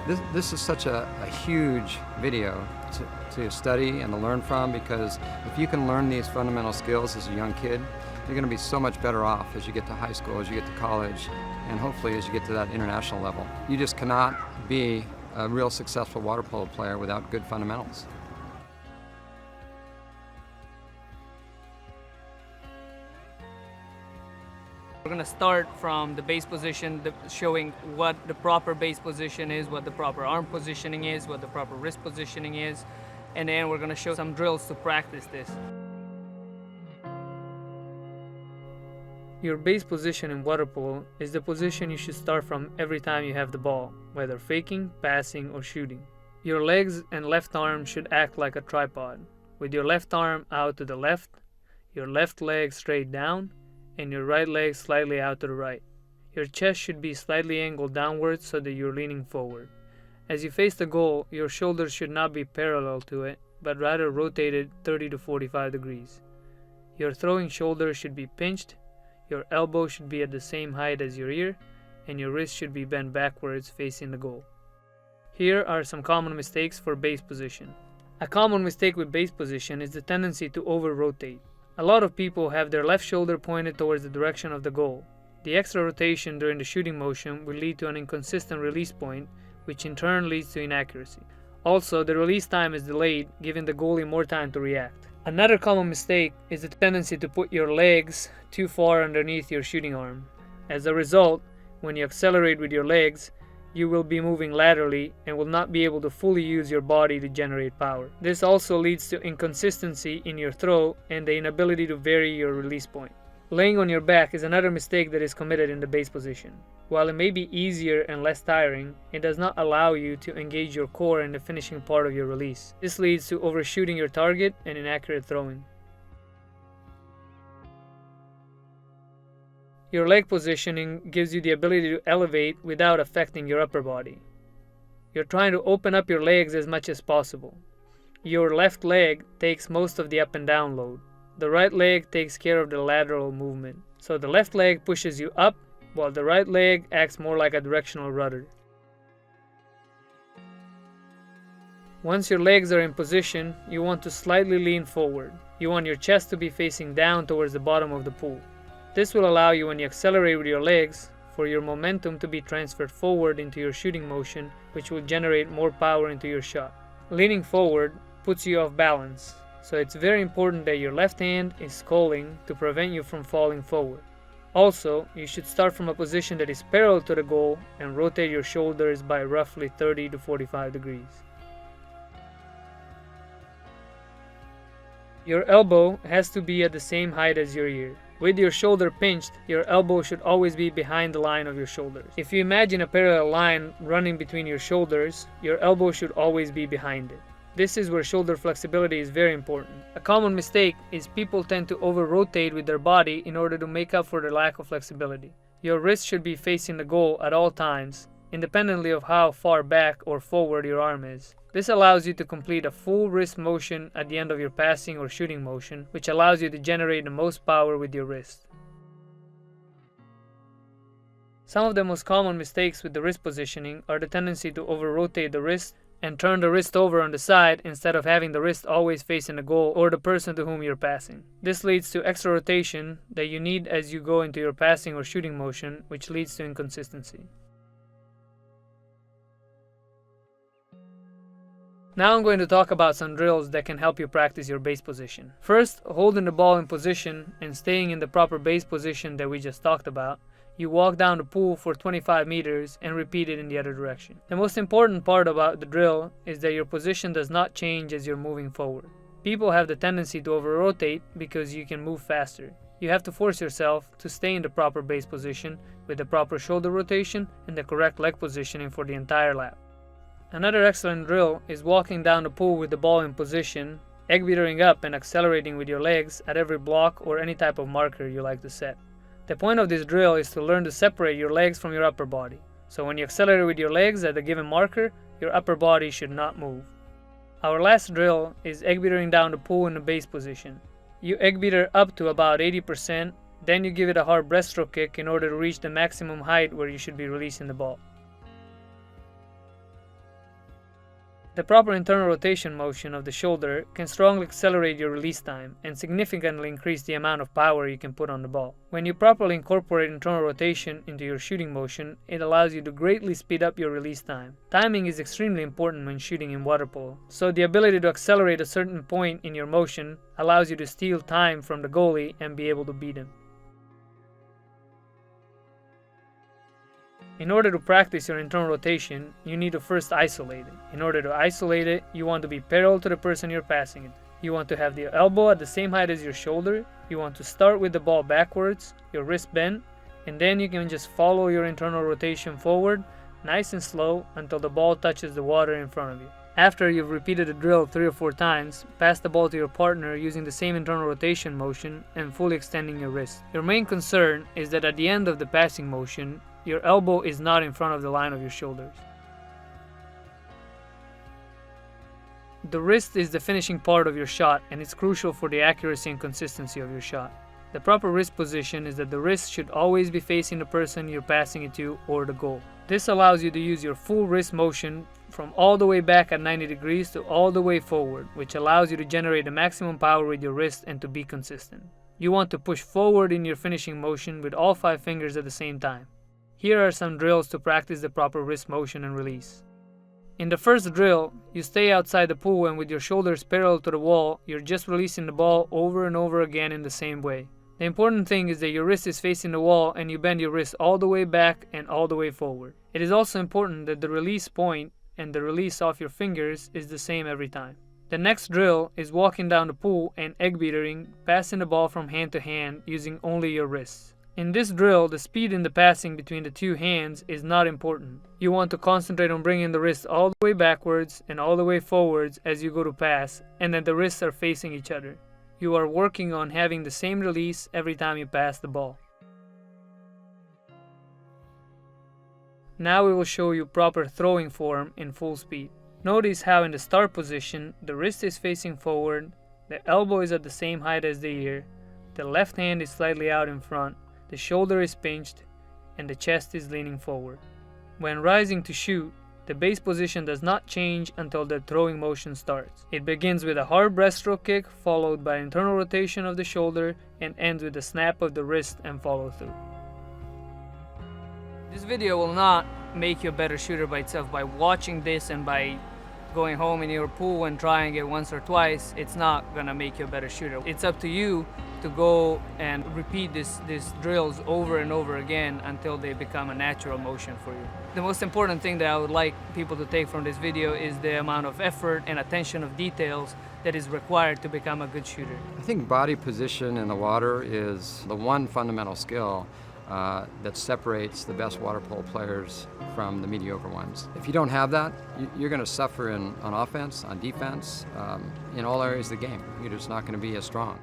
This is such a huge video to study and to learn from, because if you can learn these fundamental skills as a young kid, you're going to be so much better off as you get to high school, as you get to college, and hopefully as you get to that international level. You just cannot be a real successful water polo player without good fundamentals. We're going to start from the base position, showing what the proper base position is, what the proper arm positioning is, what the proper wrist positioning is, and then we're going to show some drills to practice this. Your base position in water polo is the position you should start from every time you have the ball, whether faking, passing, or shooting. Your legs and left arm should act like a tripod, with your left arm out to the left, your left leg straight down, and your right leg slightly out to the right. Your chest should be slightly angled downwards so that you're leaning forward. As you face the goal, your shoulders should not be parallel to it, but rather rotated 30 to 45 degrees. Your throwing shoulder should be pinched, your elbow should be at the same height as your ear, and your wrist should be bent backwards facing the goal. Here are some common mistakes for base position. A common mistake with base position is the tendency to over-rotate. A lot of people have their left shoulder pointed towards the direction of the goal. The extra rotation during the shooting motion will lead to an inconsistent release point, which in turn leads to inaccuracy. Also, the release time is delayed, giving the goalie more time to react. Another common mistake is the tendency to put your legs too far underneath your shooting arm. As a result, when you accelerate with your legs, you will be moving laterally and will not be able to fully use your body to generate power. This also leads to inconsistency in your throw and the inability to vary your release point. Laying on your back is another mistake that is committed in the base position. While it may be easier and less tiring, it does not allow you to engage your core in the finishing part of your release. This leads to overshooting your target and inaccurate throwing. Your leg positioning gives you the ability to elevate without affecting your upper body. You're trying to open up your legs as much as possible. Your left leg takes most of the up and down load. The right leg takes care of the lateral movement. So the left leg pushes you up, while the right leg acts more like a directional rudder. Once your legs are in position, you want to slightly lean forward. You want your chest to be facing down towards the bottom of the pool. This will allow you, when you accelerate with your legs, for your momentum to be transferred forward into your shooting motion, which will generate more power into your shot. Leaning forward puts you off balance, so it's very important that your left hand is sculling to prevent you from falling forward. Also, you should start from a position that is parallel to the goal and rotate your shoulders by roughly 30 to 45 degrees. Your elbow has to be at the same height as your ear. With your shoulder pinched, your elbow should always be behind the line of your shoulders. If you imagine a parallel line running between your shoulders, your elbow should always be behind it. This is where shoulder flexibility is very important. A common mistake is people tend to over-rotate with their body in order to make up for their lack of flexibility. Your wrist should be facing the goal at all times, independently of how far back or forward your arm is. This allows you to complete a full wrist motion at the end of your passing or shooting motion, which allows you to generate the most power with your wrist. Some of the most common mistakes with the wrist positioning are the tendency to over-rotate the wrist and turn the wrist over on the side instead of having the wrist always facing the goal or the person to whom you're passing. This leads to extra rotation that you need as you go into your passing or shooting motion, which leads to inconsistency. Now I'm going to talk about some drills that can help you practice your base position. First, holding the ball in position and staying in the proper base position that we just talked about, you walk down the pool for 25 meters and repeat it in the other direction. The most important part about the drill is that your position does not change as you're moving forward. People have the tendency to over-rotate because you can move faster. You have to force yourself to stay in the proper base position with the proper shoulder rotation and the correct leg positioning for the entire lap. Another excellent drill is walking down the pool with the ball in position, egg-beatering up and accelerating with your legs at every block or any type of marker you like to set. The point of this drill is to learn to separate your legs from your upper body. So when you accelerate with your legs at a given marker, your upper body should not move. Our last drill is egg-beatering down the pool in the base position. You egg-beater up to about 80%, then you give it a hard breaststroke kick in order to reach the maximum height where you should be releasing the ball. The proper internal rotation motion of the shoulder can strongly accelerate your release time and significantly increase the amount of power you can put on the ball. When you properly incorporate internal rotation into your shooting motion, it allows you to greatly speed up your release time. Timing is extremely important when shooting in water polo, so the ability to accelerate a certain point in your motion allows you to steal time from the goalie and be able to beat him. In order to practice your internal rotation, you need to first isolate it. In order to isolate it, you want to be parallel to the person you're passing it. You want to have the elbow at the same height as your shoulder. You want to start with the ball backwards, your wrist bent, and then you can just follow your internal rotation forward, nice and slow, until the ball touches the water in front of you. After you've repeated the drill 3 or 4 times, pass the ball to your partner using the same internal rotation motion and fully extending your wrist. Your main concern is that at the end of the passing motion, your elbow is not in front of the line of your shoulders. The wrist is the finishing part of your shot, and it's crucial for the accuracy and consistency of your shot. The proper wrist position is that the wrist should always be facing the person you're passing it to or the goal. This allows you to use your full wrist motion from all the way back at 90 degrees to all the way forward, which allows you to generate the maximum power with your wrist and to be consistent. You want to push forward in your finishing motion with all 5 fingers at the same time. Here are some drills to practice the proper wrist motion and release. In the first drill, you stay outside the pool and with your shoulders parallel to the wall, you're just releasing the ball over and over again in the same way. The important thing is that your wrist is facing the wall and you bend your wrist all the way back and all the way forward. It is also important that the release point and the release off your fingers is the same every time. The next drill is walking down the pool and egg beatering, passing the ball from hand to hand using only your wrists. In this drill, the speed in the passing between the 2 hands is not important. You want to concentrate on bringing the wrist all the way backwards and all the way forwards as you go to pass, and that the wrists are facing each other. You are working on having the same release every time you pass the ball. Now we will show you proper throwing form in full speed. Notice how in the start position, the wrist is facing forward, the elbow is at the same height as the ear, the left hand is slightly out in front, the shoulder is pinched, and the chest is leaning forward. When rising to shoot, the base position does not change until the throwing motion starts. It begins with a hard breaststroke kick, followed by internal rotation of the shoulder, and ends with a snap of the wrist and follow through. This video will not make you a better shooter by itself. By watching this and by going home in your pool and trying it once or twice, it's not gonna make you a better shooter. It's up to you to go and repeat these drills over and over again until they become a natural motion for you. The most important thing that I would like people to take from this video is the amount of effort and attention of details that is required to become a good shooter. I think body position in the water is the one fundamental skill that separates the best water polo players from the mediocre ones. If you don't have that, you're going to suffer on offense, on defense, in all areas of the game. You're just not going to be as strong.